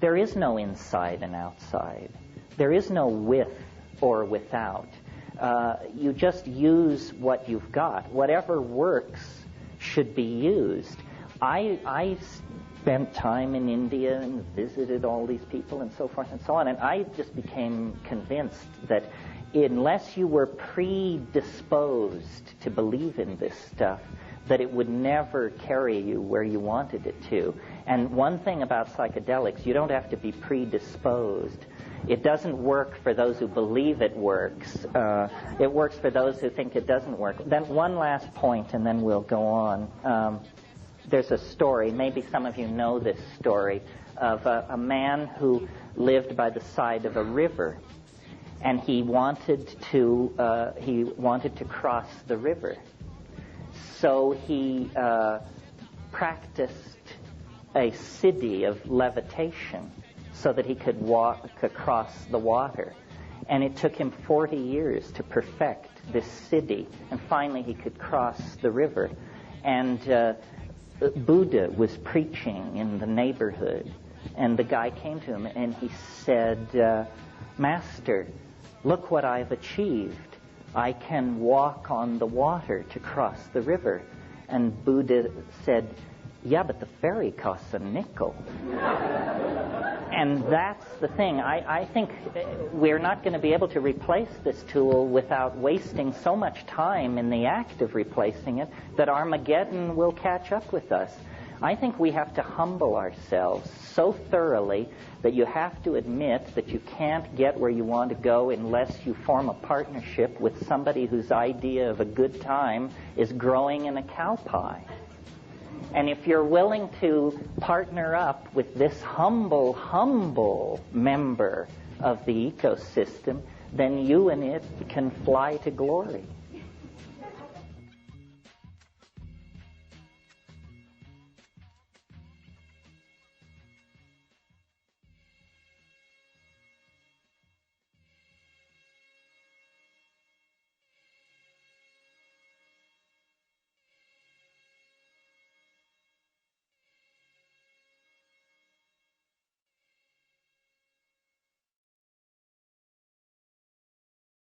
there is no inside and outside. There is no with or without. You just use what you've got. Whatever works should be used. I spent time in India and visited all these people and so forth and so on, and I just became convinced that unless you were predisposed to believe in this stuff, that it would never carry you where you wanted it to. And one thing about psychedelics, you don't have to be predisposed. It doesn't work for those who believe it works. It works for those who think it doesn't work. Then one last point, and then we'll go on. There's a story, maybe some of you know this story, of a man who lived by the side of a river, and he wanted to cross the river. So he practiced a siddhi of levitation so that he could walk across the water. And it took him 40 years to perfect this siddhi, and finally he could cross the river. And Buddha was preaching in the neighborhood, and the guy came to him and he said, Master, look what I've achieved. I can walk on the water to cross the river. And Buddha said, yeah, but the ferry costs a nickel. And that's the thing. I think we're not going to be able to replace this tool without wasting so much time in the act of replacing it that Armageddon will catch up with us. I think we have to humble ourselves so thoroughly that you have to admit that you can't get where you want to go unless you form a partnership with somebody whose idea of a good time is growing in a cow pie. And if you're willing to partner up with this humble member of the ecosystem, then you and it can fly to glory.